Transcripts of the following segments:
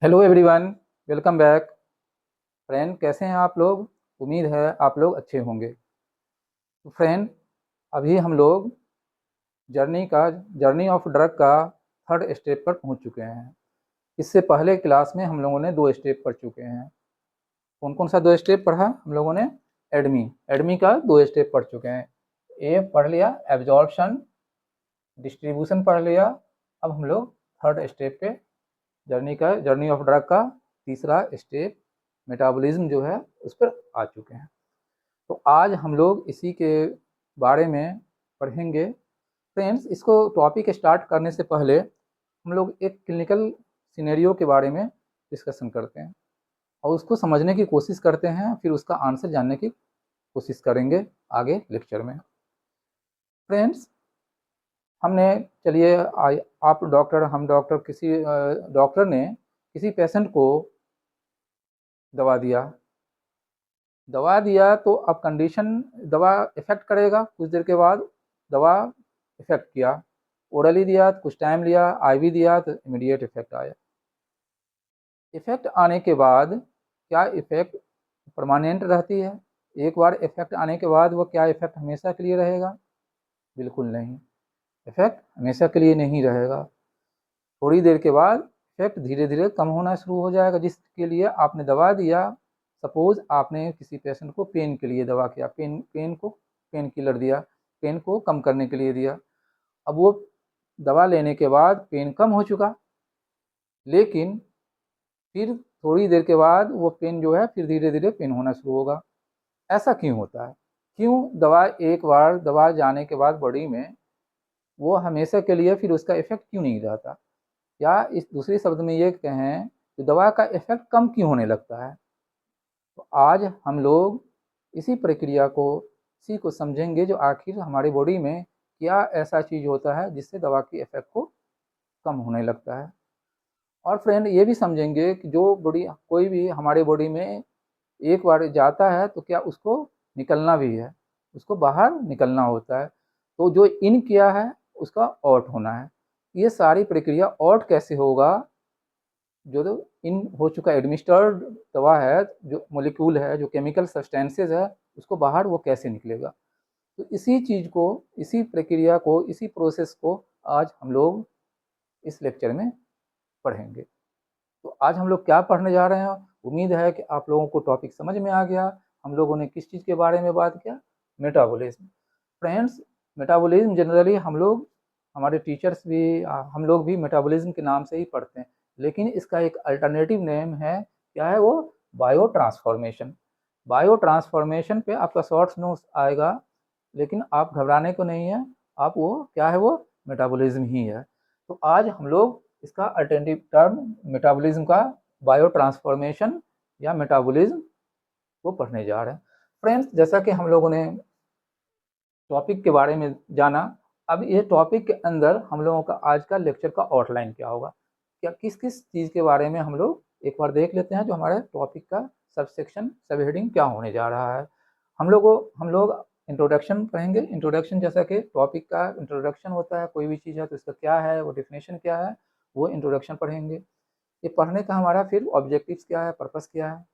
Hello everyone. Welcome back. Friend, कैसे हैं आप लोग? उम्मीद है आप लोग अच्छे होंगे। तो फ्रेंड, अभी हम लोग जर्नी ऑफ ड्रग का थर्ड स्टेप पर पहुंच चुके हैं। इससे पहले क्लास में हम लोगों ने दो स्टेप पढ़ चुके हैं। कौन कौन सा दो स्टेप पढ़ा हम लोगों ने? एडमी एडमी का दो स्टेप पढ़ चुके हैं। ए पढ़ लिया, एब्जॉर्प्शन, डिस्ट्रीब्यूशन पढ़ लिया। अब हम लोग थर्ड स्टेप पे जर्नी ऑफ ड्रग का तीसरा स्टेप मेटाबॉलिज्म जो है उस पर आ चुके हैं। तो आज हम लोग इसी के बारे में पढ़ेंगे। फ्रेंड्स, इसको टॉपिक स्टार्ट करने से पहले हम लोग एक क्लिनिकल सिनेरियो के बारे में डिस्कशन करते हैं और उसको समझने की कोशिश करते हैं, फिर उसका आंसर जानने की कोशिश करेंगे आगे लेक्चर में। फ्रेंड्स, हमने चलिए आप डॉक्टर, हम डॉक्टर, किसी डॉक्टर ने किसी पेशेंट को दवा दिया। तो अब कंडीशन, दवा इफेक्ट करेगा कुछ देर के बाद। दवा इफेक्ट किया, ओरली दिया तो कुछ टाइम लिया, आईवी दिया तो इमीडिएट इफेक्ट आया। इफेक्ट आने के बाद क्या इफेक्ट परमानेंट रहती है? एक बार इफेक्ट आने के बाद वो क्या इफेक्ट हमेशा के लिए रहेगा? बिल्कुल नहीं। इफेक्ट हमेशा के लिए नहीं रहेगा। थोड़ी देर के बाद इफेक्ट धीरे धीरे कम होना शुरू हो जाएगा। जिसके लिए आपने दवा दिया, सपोज आपने किसी पेशेंट को पेन के लिए दवा किया, पेन किलर दिया, पेन को कम करने के लिए दिया। अब वो दवा लेने के बाद पेन कम हो चुका, लेकिन फिर थोड़ी देर के बाद वो पेन जो है फिर धीरे धीरे पेन होना शुरू होगा। ऐसा क्यों होता है? क्यों दवा, एक बार दवा जाने के बाद बॉडी में, वो हमेशा के लिए फिर उसका इफेक्ट क्यों नहीं रहता? या इस दूसरे शब्द में ये कहें कि दवा का इफेक्ट कम क्यों होने लगता है? तो आज हम लोग इसी प्रक्रिया को, इसी को समझेंगे, जो आखिर हमारी बॉडी में क्या ऐसा चीज़ होता है जिससे दवा की इफेक्ट को कम होने लगता है। और फ्रेंड, ये भी समझेंगे कि जो बॉडी, कोई भी हमारे बॉडी में एक बार जाता है तो क्या उसको निकलना भी है, उसको बाहर निकलना होता है। तो जो इन किया है उसका आउट होना है। ये सारी प्रक्रिया आउट कैसे होगा? जो तो इन हो चुका एडमिनिस्टर्ड दवा है, जो मोलिक्यूल है, जो केमिकल सब्सटेंसेज है, उसको बाहर वो कैसे निकलेगा? तो इसी चीज़ को, इसी प्रक्रिया को, इसी प्रोसेस को आज हम लोग इस लेक्चर में पढ़ेंगे। तो आज हम लोग क्या पढ़ने जा रहे हैं? उम्मीद है कि आप लोगों को टॉपिक समझ में आ गया। हम लोगों ने किस चीज़ के बारे में बात किया? मेटाबॉलिज्म। फ्रेंड्स, मेटाबॉलिज्म जनरली हम लोग, हमारे टीचर्स भी, हम लोग भी मेटाबॉलिज्म के नाम से ही पढ़ते हैं, लेकिन इसका एक अल्टरनेटिव नेम है। क्या है वो? Bio transformation. बायो ट्रांसफॉर्मेशन पे आपका शॉर्ट्स नोट्स आएगा, लेकिन आप घबराने को नहीं है। आप वो क्या है, वो मेटाबॉलिज्म ही है। तो आज हम लोग इसका अल्टरनेटिव टर्म मेटाबॉलिज्म का, बायो ट्रांसफॉर्मेशन या मेटाबॉलिज्म, वो पढ़ने जा रहे हैं। फ्रेंड्स, जैसा कि हम लोगों ने टॉपिक के बारे में जाना, अब ये टॉपिक के अंदर हम लोगों का आज का लेक्चर का आउटलाइन क्या होगा, क्या किस किस चीज़ के बारे में हम लोग एक बार देख लेते हैं। जो हमारे टॉपिक का सब सेक्शन, सब हेडिंग क्या होने जा रहा है। हम लोग इंट्रोडक्शन पढ़ेंगे। इंट्रोडक्शन, जैसा कि टॉपिक का इंट्रोडक्शन होता है, कोई भी चीज़ है तो इसका क्या है, वो डेफिनेशन क्या है, वो इंट्रोडक्शन पढ़ेंगे। ये पढ़ने का हमारा फिर ऑब्जेक्टिव्स क्या है, पर्पस क्या है।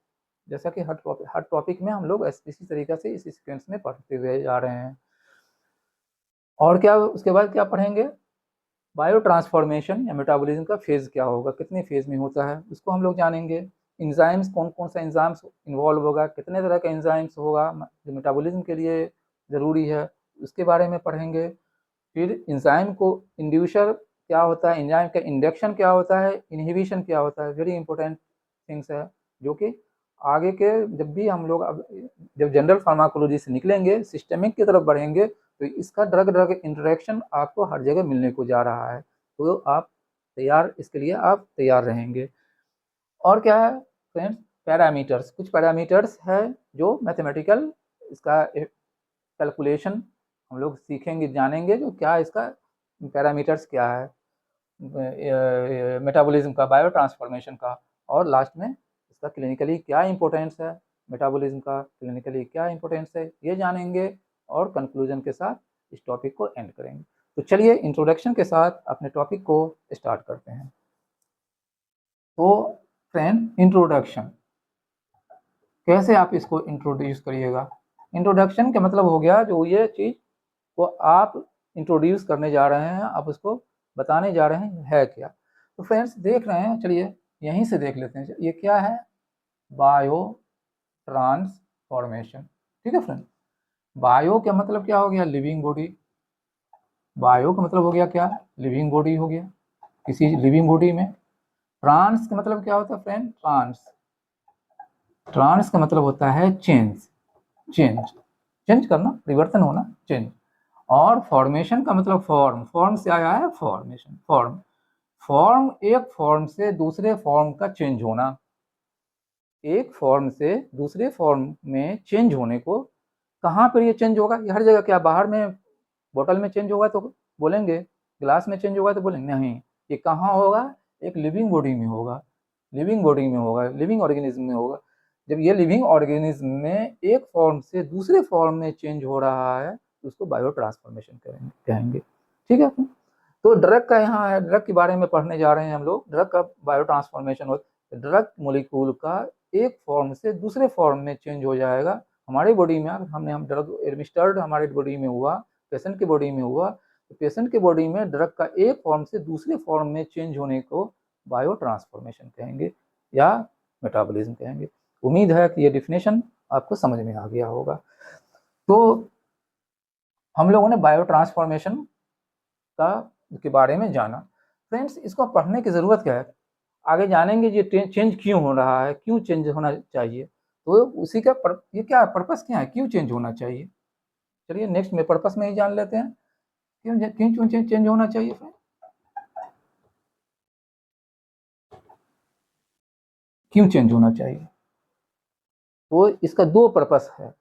जैसा कि हर टॉपिक में हम लोग इसी तरीके से इसी सीक्वेंस में पढ़ते हुए जा रहे हैं। और क्या उसके बाद क्या पढ़ेंगे? बायो ट्रांसफॉर्मेशन या मेटाबॉलिज्म का फेज़ क्या होगा, कितने फेज़ में होता है, उसको हम लोग जानेंगे। एंजाइम्स, कौन कौन सा एंजाइम्स इन्वॉल्व होगा, कितने तरह का एंजाइम्स होगा जो मेटाबॉलिज्म के लिए ज़रूरी है, उसके बारे में पढ़ेंगे। फिर एंजाइम को इंड्यूसर क्या होता है, एंजाइम का इंडक्शन क्या होता है, इनहिबिशन क्या होता है, वेरी इंपॉर्टेंट थिंग्स है, जो कि आगे के, जब भी हम लोग अब जब जनरल फार्माकोलॉजी से निकलेंगे, सिस्टेमिक की तरफ बढ़ेंगे, तो इसका ड्रग ड्रग इंटरेक्शन आपको हर जगह मिलने को जा रहा है। तो आप तैयार, इसके लिए आप तैयार रहेंगे। और क्या है फ्रेंड्स? पैरामीटर्स, कुछ पैरामीटर्स है जो मैथमेटिकल, इसका कैलकुलेशन हम लोग सीखेंगे, जानेंगे, जो क्या इसका पैरामीटर्स क्या है मेटाबॉलिज्म का, बायो ट्रांसफॉर्मेशन का। और लास्ट में इसका क्लिनिकली क्या इंपॉर्टेंस है, मेटाबॉलिज्म का क्लिनिकली क्या इंपॉर्टेंस है, ये जानेंगे। और कंक्लूजन के साथ इस टॉपिक को एंड करेंगे। तो चलिए इंट्रोडक्शन के साथ अपने टॉपिक को स्टार्ट करते हैं। तो फ्रेंड इंट्रोडक्शन, कैसे आप इसको इंट्रोड्यूस करिएगा। इंट्रोडक्शन का मतलब हो गया जो ये चीज़ को आप इंट्रोड्यूस करने जा रहे हैं, आप उसको बताने जा रहे हैं है क्या। तो फ्रेंड्स देख रहे हैं, चलिए यहीं से देख लेते हैं। ये क्या है, बायो ट्रांसफॉर्मेशन। ठीक है फ्रेंड, बायो का मतलब क्या हो गया, लिविंग बॉडी। बायो का मतलब हो गया क्या, लिविंग बॉडी हो गया, किसी लिविंग बॉडी में। ट्रांस का मतलब क्या होता है फ्रेंड, ट्रांस, ट्रांस का मतलब होता है चेंज, चेंज, चेंज करना, परिवर्तन होना, चेंज। और फॉर्मेशन का मतलब फॉर्म, फॉर्म से आया है फॉर्मेशन, फॉर्म, फॉर्म एक फॉर्म से दूसरे फॉर्म का चेंज होना, एक फॉर्म से दूसरे फॉर्म में चेंज होने को। कहाँ पर ये चेंज होगा, ये हर जगह, क्या बाहर में बोतल में चेंज होगा तो बोलेंगे, ग्लास में चेंज होगा तो बोलेंगे नहीं, ये कहाँ होगा, एक लिविंग बॉडी में होगा, लिविंग बॉडी में होगा, लिविंग ऑर्गेनिज्म में होगा। जब ये लिविंग ऑर्गेनिज्म में एक फॉर्म से दूसरे फॉर्म में चेंज हो रहा है तो उसको बायो ट्रांसफॉर्मेशन कहेंगे। ठीक है, तो ड्रग का यहाँ है, ड्रग के बारे में पढ़ने जा रहे हैं हम लोग। ड्रग का बायो ट्रांसफॉर्मेशन हो, ड्रग मोलिक्यूल का एक फॉर्म से दूसरे फॉर्म में चेंज हो जाएगा। हमारे बॉडी में हम ड्रग एडमिनिस्टर्ड हमारे बॉडी में हुआ, पेशेंट के बॉडी में हुआ, तो पेशेंट के बॉडी में ड्रग का एक फॉर्म से दूसरे फॉर्म में चेंज होने को बायो ट्रांसफॉर्मेशन कहेंगे या मेटाबॉलिज्म कहेंगे। उम्मीद है कि ये डिफिनेशन आपको समझ में आ गया होगा। तो हम लोगों ने बायो ट्रांसफॉर्मेशन का के बारे में जाना। फ्रेंड्स इसको पढ़ने की ज़रूरत क्या है, आगे जानेंगे ये चेंज क्यों हो रहा है, क्यों चेंज होना चाहिए, तो उसी का ये क्या पर्पस क्या है, क्यों चेंज होना चाहिए। चलिए नेक्स्ट में पर्पस में ही जान लेते हैं, क्यों क्यों चेंज होना चाहिए फ्रेंड, क्यों चेंज होना चाहिए। तो इसका दो पर्पस है।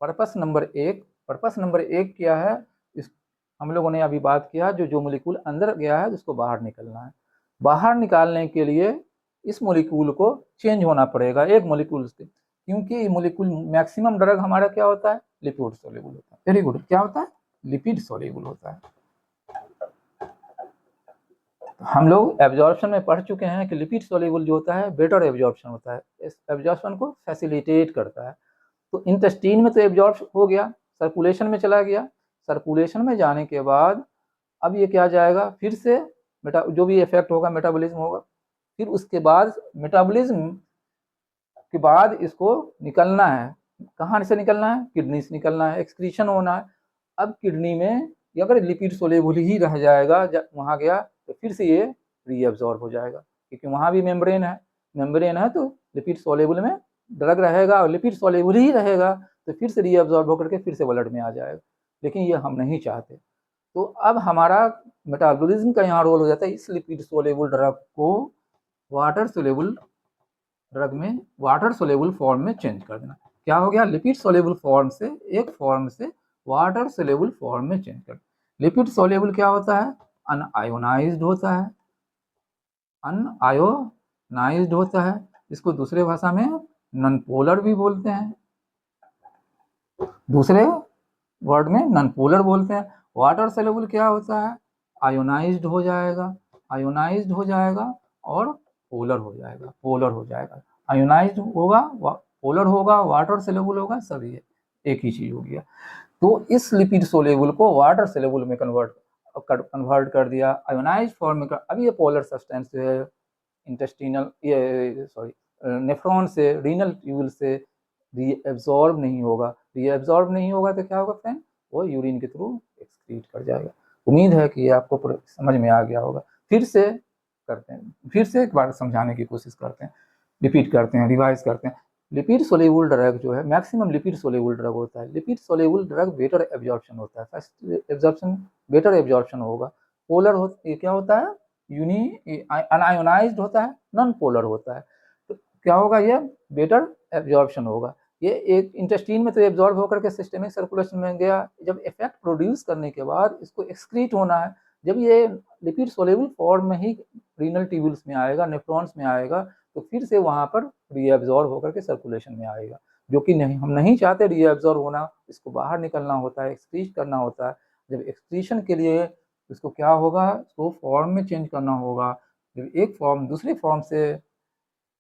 पर्पस नंबर एक, पर्पस नंबर एक क्या है, इस हम लोगों ने अभी बात किया, जो मोलिक्यूल अंदर गया है उसको बाहर निकलना है। बाहर निकालने के लिए इस मोलिक्यूल को चेंज होना पड़ेगा, एक मोलिक्यूल से, क्योंकि मोलिक्यूल मैक्सिमम ड्रग हमारा क्या होता है, लिपिड सोल्यूबल होता है। वेरी गुड, क्या होता है, लिपिड सोल्यूबल होता है। हम लोग एब्जॉर्प्शन में पढ़ चुके हैं कि लिपिड सोल्यूबल जो होता है बेटर एब्जॉर्प्शन होता है, इस एब्जॉर्प्शन को फैसिलिटेट करता है। तो इंटेस्टीन में तो एब्जॉर्ब हो गया, सर्कुलेशन में चला गया, सर्कुलेशन में जाने के बाद अब ये क्या जाएगा, फिर से जो भी इफेक्ट होगा मेटाबॉलिज्म होगा, फिर उसके बाद मेटाबॉलिज्म के बाद इसको निकलना है, कहाँ से निकलना है, किडनी से निकलना है, एक्सक्रीशन होना है। अब किडनी में अगर लिपिड सोल्यूबल ही रह जाएगा, वहाँ गया तो फिर से ये रीअब्जॉर्ब हो जाएगा, क्योंकि वहाँ भी मेम्ब्रेन है, मेम्ब्रेन है तो लिपिड सोल्यूबल में ड्रग रहेगा, और लिपिड सोल्यूबल ही रहेगा तो फिर से रीअब्जॉर्ब होकर के फिर से ब्लड में आ जाएगा, लेकिन ये हम नहीं चाहते। तो अब हमारा मेटाबॉलिज्म का यहाँ रोल हो जाता है, इस लिपिड सोल्यूबल ड्रग को वाटर सोल्यूबल ड्रग में, वाटर सोल्यूबल फॉर्म में चेंज कर देना। क्या हो गया, लिपिड सोल्यूबल फॉर्म से एक फॉर्म से वाटर सोल्यूबल फॉर्म में चेंज कर। लिपिड सोल्यूबल क्या होता है, अनआयोनाइज्ड होता है, अनआयोनाइज्ड होता है, इसको दूसरे भाषा में नॉन पोलर भी बोलते हैं, दूसरे वर्ड में नॉन पोलर बोलते हैं। वाटर सोल्यूबल क्या होता है, आयोनाइज्ड हो जाएगा, आयोनाइज्ड हो जाएगा और पोलर हो जाएगा, पोलर हो जाएगा, आयोनाइज्ड होगा, पोलर होगा, वाटर सोल्यूबल होगा, सब ये एक ही चीज हो गया। तो इस लिपिड सोल्यूबल को वाटर सोल्यूबल में कन्वर्ट कर दिया, आयोनाइज्ड फॉर्म में अब ये पोलर सब्सटेंस जो है इंटेस्टिनल, ये सॉरी नेफ्रॉन से, रीनल ट्यूबल से रीएब्जॉर्ब नहीं होगा, रीएब्जॉर्ब नहीं होगा तो क्या होगा फ्रेंड, वो यूरिन के थ्रू एक्सक्रीट कर जाएगा। उम्मीद है कि ये आपको समझ में आ गया होगा। फिर से करते हैं, फिर से एक बार समझाने की कोशिश करते हैं, रिपीट करते हैं, रिवाइज करते हैं। लिपिड सोल्यूबल ड्रग जो है मैक्सिमम लिपिड सोल्यूबल ड्रग होता है, lipid soluble drug better absorption होता है, फर्स्ट एब्जॉर्प्शन बेटर एब्जॉर्प्शन होगा। पोलर हो, ये क्या होता है, अनआयोनाइज्ड होता है, नॉन पोलर होता है। तो क्या होगा, ये बेटर एब्जॉर्प्शन होगा। ये एक इंटेस्टीन में तो एब्जॉर्ब होकर के सिस्टेमिक सर्कुलेशन में गया, जब इफेक्ट प्रोड्यूस करने के बाद इसको एक्सक्रीट होना है, जब ये लिपिड सोल्यूबल फॉर्म में ही रीनल ट्यूब्यूल्स में आएगा, नेफ्रॉन्स में आएगा, तो फिर से वहाँ पर रीएब्जॉर्ब होकर के सर्कुलेशन में आएगा, जो कि नहीं, हम नहीं चाहते रीएब्जॉर्ब होना, इसको बाहर निकलना होता है, एक्सक्रीट करना होता है। जब एक्सक्रीशन के लिए इसको क्या होगा, इसको फॉर्म में चेंज करना होगा, जब एक फॉर्म दूसरे फॉर्म से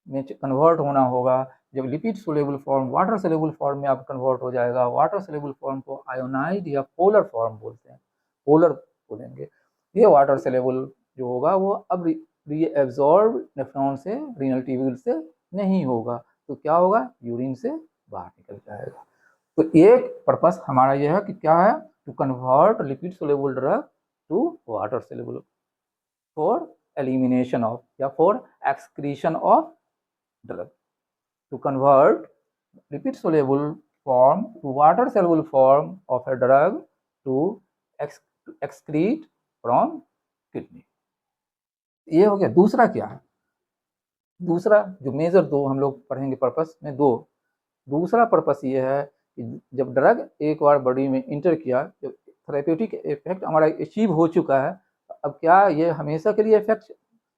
में कन्वर्ट होना होगा, जब lipid soluble form water soluble form में आप कन्वर्ट हो जाएगा, वाटर सोलेबल फॉर्म को आयोनाइड या पोलर फॉर्म बोलते हैं, पोलर बोलेंगे। ये वाटर सोलेबल जो होगा वो अब रीएब्जॉर्ब नेफ्रॉन से रीनल ट्यूब्यूल से नहीं होगा, तो क्या होगा, यूरिन से बाहर निकल जाएगा। तो एक पर्पस हमारा यह है कि क्या है, to convert lipid soluble drug to water soluble for elimination of या for excretion of drug, to convert lipid soluble form to water soluble form of a drug to excrete from kidney। ये हो गया। दूसरा क्या है, दूसरा जो major दो हम लोग पढ़ेंगे पर्पस में, दो दूसरा पर्पस ये है कि जब ड्रग एक बार बॉडी में इंटर किया, जब थेरेप्यूटिक इफेक्ट हमारा अचीव हो चुका है, अब क्या ये हमेशा के लिए इफेक्ट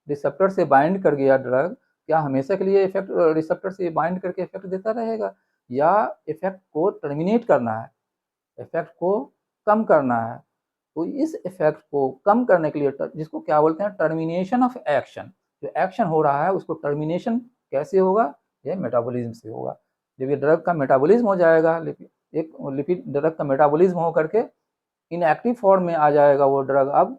रिसेप्टर से बाइंड कर गया ड्रग, क्या हमेशा के लिए इफेक्ट रिसेप्टर से बाइंड करके इफेक्ट देता रहेगा, या इफेक्ट को टर्मिनेट करना है, इफेक्ट को कम करना है। तो इस इफेक्ट को कम करने के लिए जिसको क्या बोलते हैं, टर्मिनेशन ऑफ एक्शन, जो एक्शन हो रहा है उसको टर्मिनेशन कैसे होगा, ये मेटाबॉलिज्म से होगा। जब ये ड्रग का मेटाबॉलिज्म हो जाएगा, एक लिपिड ड्रग का मेटाबॉलिज्म हो करके इनएक्टिव फॉर्म में आ जाएगा, वो ड्रग अब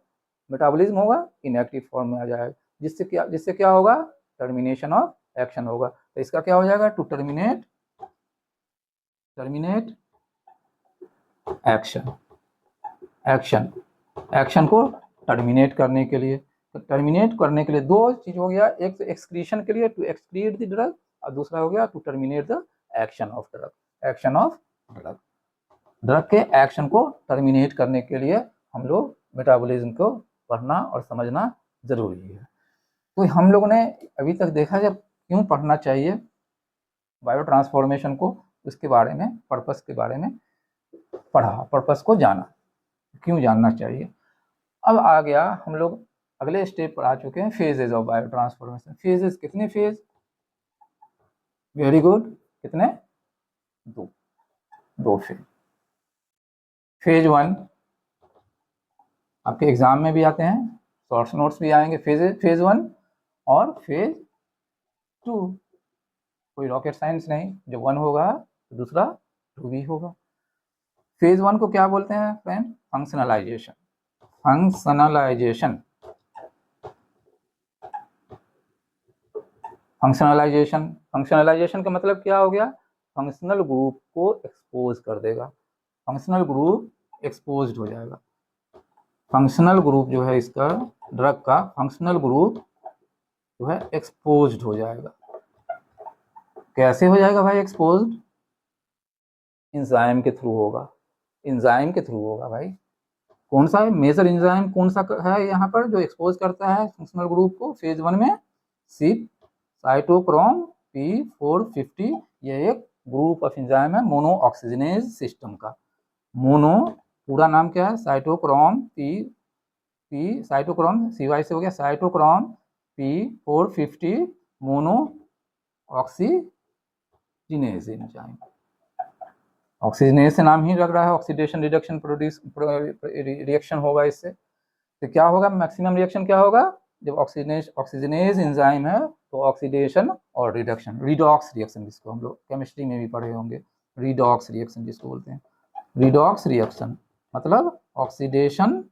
मेटाबॉलिज्म होगा इनएक्टिव फॉर्म में आ जाएगा, जिससे क्या होगा, टर्मिनेशन ऑफ एक्शन होगा। तो इसका क्या हो जाएगा, टू टर्मिनेट एक्शन, एक्शन को टर्मिनेट करने के लिए, तो टर्मिनेट करने के लिए दो चीज हो गया, एक तो एक्सक्रीशन के लिए टू एक्सक्रीट द ड्रग, और दूसरा हो गया to terminate the action of drug, action of drug. Drug के एक्शन को टर्मिनेट करने के लिए हम लोग मेटाबॉलिज्म को पढ़ना और समझना जरूरी है। तो हम लोगों ने अभी तक देखा जब क्यों पढ़ना चाहिए बायो ट्रांसफॉर्मेशन को, उसके बारे में, पर्पस के बारे में पढ़ा, पर्पस को जाना, क्यों जानना चाहिए। अब आ गया, हम लोग अगले स्टेप पर आ चुके हैं, phases of bio transformation. Phases कितने फेज, वेरी गुड, कितने, दो फेज। फेज 1 आपके एग्जाम में भी आते हैं, शॉर्ट नोट्स भी आएंगे, फेज 1 और फेज 2, कोई रॉकेट साइंस नहीं, जब 1 होगा तो दूसरा 2 भी होगा। फेज 1 को क्या बोलते हैं फ्रेंड, फंक्शनलाइजेशन, फंक्शनलाइजेशन, फंक्शनलाइजेशन, फंक्शनलाइजेशन का मतलब क्या हो गया, फंक्शनल ग्रुप को एक्सपोज कर देगा, फंक्शनल ग्रुप एक्सपोज्ड हो जाएगा। फंक्शनल ग्रुप जो है इसका, ड्रग का फंक्शनल ग्रुप जो है एक्सपोज्ड हो जाएगा। कैसे हो जाएगा भाई एक्सपोज्ड, एंजाइम के थ्रू होगा, एंजाइम के थ्रू होगा भाई। कौन सा है मेजर एंजाइम, कौन सा है यहाँ पर जो एक्सपोज करता है फंक्शनल ग्रुप को फेज 1 में, सिप साइटोक्रोम P450, ये एक ग्रुप ऑफ एंजाइम है मोनो ऑक्सीजनेज सिस्टम का। मोनो पूरा नाम क्या है, साइटोक्रोम साइटोक्रोम CY से हो गया, cytochrome P450 mono oxygenase enzyme. Oxygenase से नाम ही लग रहा है, ऑक्सीडेशन रिडक्शन रिएक्शन होगा इससे। तो क्या होगा, मैक्सिमम रिएक्शन क्या होगा, जब ऑक्सीजनेज एंजाइम है तो ऑक्सीडेशन और रिडक्शन, रिडॉक्स रिएक्शन जिसको हम लोग केमिस्ट्री में भी पढ़े होंगे, रिडॉक्स रिएक्शन जिसको बोलते हैं। रिडॉक्स रिएक्शन मतलब ऑक्सीडेशन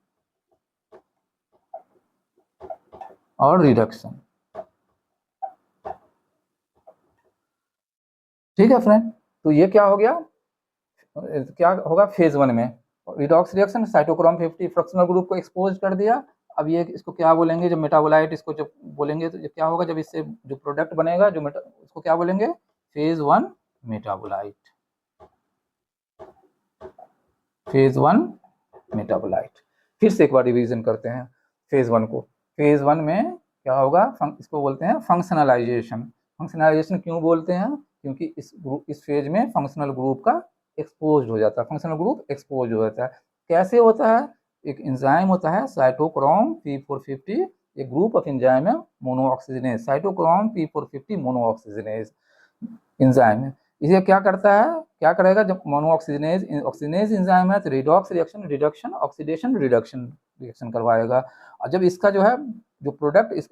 और रिडक्शन। ठीक है फ्रेंड, तो ये क्या हो गया, क्या होगा फेज 1 में रिडॉक्स रिएक्शन, साइटोक्रोम 50 फ्रक्शनल ग्रुप को एक्सपोज कर दिया। अब ये इसको क्या बोलेंगे, जब मेटाबोलाइट इसको जब बोलेंगे तो क्या होगा, जब इससे जो प्रोडक्ट बनेगा जो उसको क्या बोलेंगे, फेज 1 मेटाबोलाइट, फेज 1 मेटाबोलाइट। फिर से एक बार रिवीजन करते हैं फेज 1 को। फेज 1 में क्या होगा, इसको बोलते हैं फंक्शनलाइजेशन। फंक्शनलाइजेशन क्यों बोलते हैं, क्योंकि इस फेज में फंक्शनल ग्रुप का एक्सपोज हो जाता है, फंक्शनल ग्रुप एक्सपोज हो जाता है। कैसे होता है, एक एंजाइम होता है साइटोक्रोम P450, एक ग्रुप ऑफ एंजाइम है mono oxygenase, cytochrome P450 mono oxygenase enzyme है। इसे क्या करता है, क्या करेगा, जब मोनो ऑक्सीजनेज एंजाइम है तो redox reaction, reduction, oxidation reduction reaction करवाएगा। और जब इसका जो है जो प्रोडक्ट इस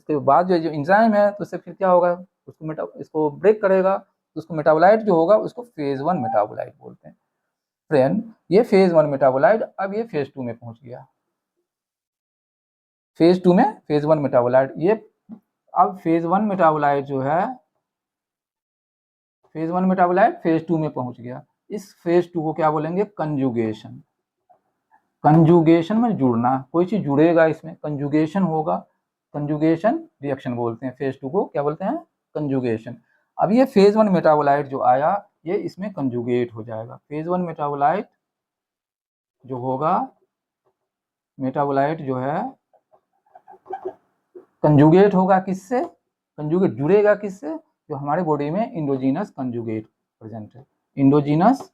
उसके बाद जो एंजाइम है तो उससे फिर क्या होगा, उसको इसको ब्रेक करेगा, तो उसको मेटाबोलाइट जो होगा उसको फेज 1 मेटाबोलाइट बोलते हैं। फ्रेंड ये फेज 1 मेटाबोलाइट अब ये फेज 2 में पहुंच गया। फेज 2 में फेज 1 मेटाबोलाइट, ये अब फेज 1 मेटाबोलाइट जो है, फेज 1 मेटाबोलाइट फेज 2 में पहुंच गया। इस फेज 2 को क्या बोलेंगे, कंजुगेशन। कंजुगेशन में जुड़ना, कोई चीज जुड़ेगा इसमें, कंजुगेशन होगा, कंजुगेशन रिएक्शन बोलते हैं। फेज 2 को क्या बोलते हैं, कंजुगेशन। अब ये फेज 1 मेटाबोलाइट जो आया ये इसमें कंजुगेट हो जाएगा। फेज 1 मेटाबोलाइट जो होगा, मेटाबोलाइट जो है कंजुगेट होगा किससे, कंजुगेट जुड़ेगा किससे, जो हमारे बॉडी में इंडोजीनस कंजुगेट प्रेजेंट है, इंडोजीनस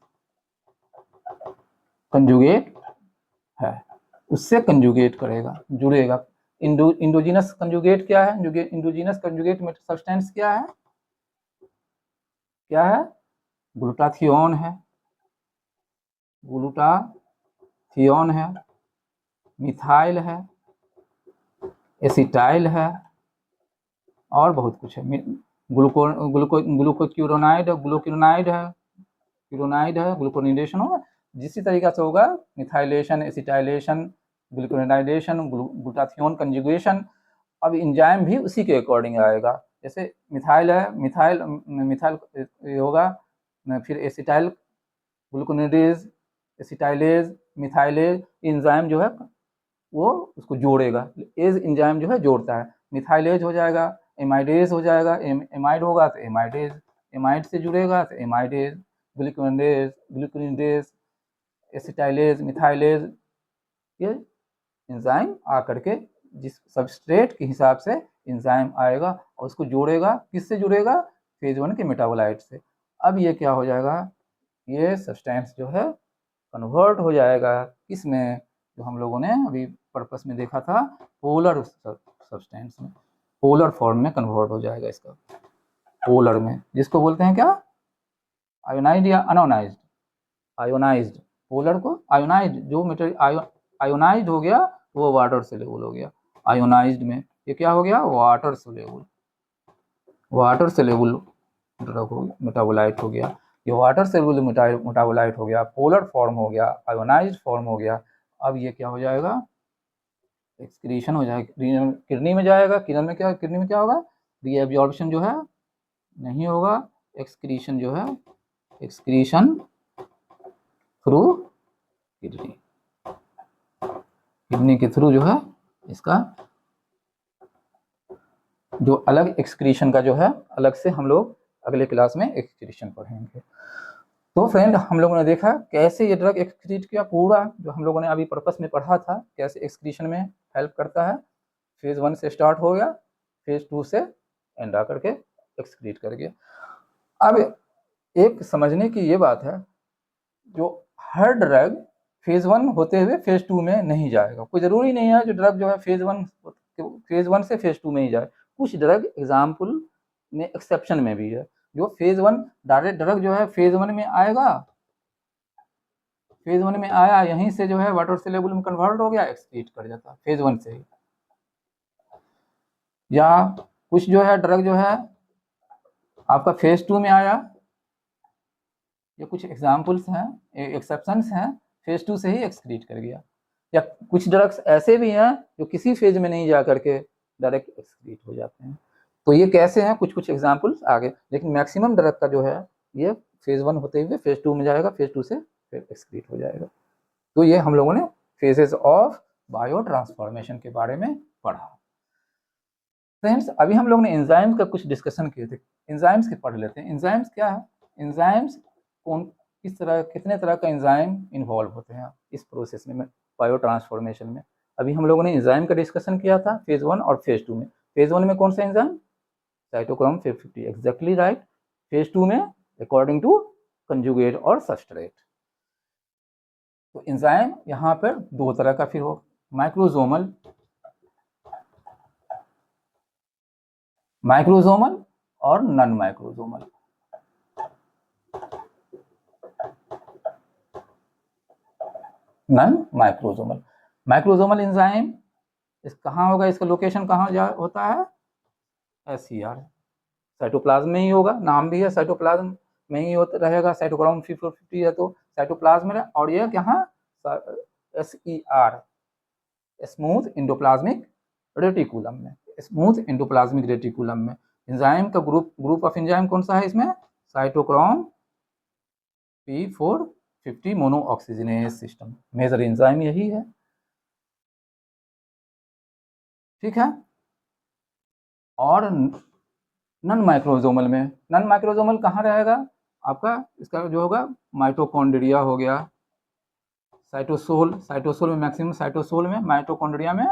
कंजुगेट है, उससे कंजुगेट करेगा, जुड़ेगा। इंडोजीनस कंजुगेट क्या है, इंडोजीनस कंजुगेट सब्सटेंस क्या है, क्या है, ग्लूटाथियोन है, ग्लूटाथियोन है, मिथाइल है, एसिटाइल है, और बहुत कुछ है। ग्लूकोक्यूरोनाइड है, क्यूरोनाइड है, ग्लूकोनिडेशन होगा, जिसी तरीका से होगा मिथाइलेशन, एसिटाइलेशन, ग्लूकोनाइडेशन, ग्लूटाथियोन कंजुगेशन। अब एंजाइम भी उसी के अकॉर्डिंग आएगा। जैसे मिथाइल है, मिथाइल होगा, फिर एसिटाइल, ग्लूकोनिडेज, एसिटाइलेज, मिथाइलेज, एंजाइम जो है वो उसको जोड़ेगा। एज एंजाइम जो है जोड़ता है, मिथाइलेज हो जाएगा, एमाइडेज हो जाएगा, एमाइड होगा तो एमाइडेज, एमाइड से जुड़ेगा तो एमाइडेज, ग्लूकोनिडेज, एसिटाइलेज, मिथाइलेज, ये एंजाइम आकर के जिस सबस्ट्रेट के हिसाब से एंजाइम आएगा और उसको जोड़ेगा, किससे जुड़ेगा, फेज 1 के मेटाबोलाइट से। अब ये क्या हो जाएगा, ये सब्सटेंस जो है कन्वर्ट हो जाएगा किसमें, जो हम लोगों ने अभी पर्पस में देखा था, पोलर सब्सटेंस में, पोलर फॉर्म में कन्वर्ट हो जाएगा इसका, पोलर में, जिसको बोलते हैं क्या, आयोनाइज्ड या अनोनाइज्ड, आयोनाइज्ड। पोलर को आयोनाइज्ड, जो मेटेरियल आयोनाइज्ड हो गया वो वाटर सोल्यूबल हो गया। आयोनाइज्ड में ये क्या हो गया, water soluble, water soluble drug हो गया, मेटाबोलाइट हो गया। ये वाटर सोल्यूबल मेटाबोलाइट हो गया, पोलर फॉर्म हो गया, आयोनाइज्ड फॉर्म हो गया। अब ये क्या हो जाएगा, एक्सक्रीशन हो जाएगा, किडनी में जाएगा। किडनी में क्या होगा, रीएब्जॉर्प्शन जो है नहीं होगा, एक्सक्रीशन जो है, एक्सक्रीशन थ्रू किडनी, किडनी के थ्रू जो है इसका जो अलग एक्सक्रीशन का जो है, अलग से हम लोग अगले क्लास में एक्सक्रीशन पढ़ेंगे। तो फ्रेंड हम लोगों ने देखा कैसे ये ड्रग एक्सक्रीट किया, पूरा जो हम लोगों ने अभी पर्पस में पढ़ा था कैसे एक्सक्रीशन में हेल्प करता है। फेज 1 से स्टार्ट हो गया, फेज 2 से एंड आकर के एक्सक्रीट कर गया। अब एक समझने की ये बात है, जो हर ड्रग फेज 1 होते हुए फेज 2 में नहीं जाएगा। कोई ज़रूरी नहीं है जो ड्रग जो है फेज 1 से फेज 2 में ही जाए। कुछ ड्रग एग्जाम्पल में एक्सेप्शन में भी है, जो फेज 1 डायरेक्ट ड्रग जो है फेज 1 में आएगा, फेज 1 में आया, यहीं से जो है वाटर सोल्यूबल में कन्वर्ट हो गया, एक्सक्रीट कर जाता फेज 1 से ही। या कुछ जो है ड्रग जो है आपका फेज 2 में आया, ये कुछ एग्जाम्पल्स हैं, एक्सेप्शंस हैं, फेज 2 से ही एक्सक्रीट कर गया। या कुछ ड्रग्स ऐसे भी हैं जो किसी फेज में नहीं जा करके डायरेक्ट एक्सक्रीट हो जाते हैं। तो ये कैसे हैं, कुछ कुछ एग्जाम्पल्स आगे, लेकिन मैक्सिमम ड्रग का जो है ये फेज 1 होते हुए फेज 2 में जाएगा, फेज 2 से फिर एक्सक्रीट हो जाएगा। तो ये हम लोगों ने फेजेस ऑफ बायो ट्रांसफॉर्मेशन के बारे में पढ़ा। फ्रेंड्स अभी हम लोग ने एंजाइम्स का कुछ डिस्कशन किए थे, एंजाइम्स के पढ़ लेते हैं। एंजाइम्स क्या है, एंजाइम्स कौन किस तरह, कितने तरह का एंजाइम इन्वॉल्व होते हैं इस प्रोसेस में, बायो ट्रांसफॉर्मेशन में। अभी हम लोगों ने एंजाइम का डिस्कशन किया था फेज 1 और फेज 2 में। फेज 1 में कौन सा enzyme, cytochrome 550, exactly right. Phase 2 में अकॉर्डिंग टू कंजुगेट और सबस्ट्रेट। तो एंजाइम यहाँ पर दो तरह का फिर हो, माइक्रोजोमल, माइक्रोजोमल और non microsomal. Non microsomal, microsomal enzyme इस कहाँ होगा, इसका लोकेशन कहाँ होता है, SCR, साइटोप्लाज्म में ही होगा, नाम भी है साइटोप्लाज्म में ही होता रहेगा, साइटोक्रोम 450 है तो साइटोप्लाज्म में, और ये यहाँ SER, स्मूथ एंडोप्लाज्मिक रेटिकुलम में, स्मूथ एंडोप्लाज्मिक रेटिकुलम में। एंजाइम का ग्रुप ऑफ एंजाइम कौन सा है इसमें, cytochrome P450 monooxygenase system, major enzyme यही है, ठीक है। और नॉन माइक्रोजोमल में, नॉन माइक्रोजोमल कहाँ रहेगा आपका, इसका जो होगा माइटोकॉन्ड्रिया हो गया, साइटोसोल, साइटोसोल में मैक्सिमम, साइटोसोल में, माइटोकॉन्ड्रिया में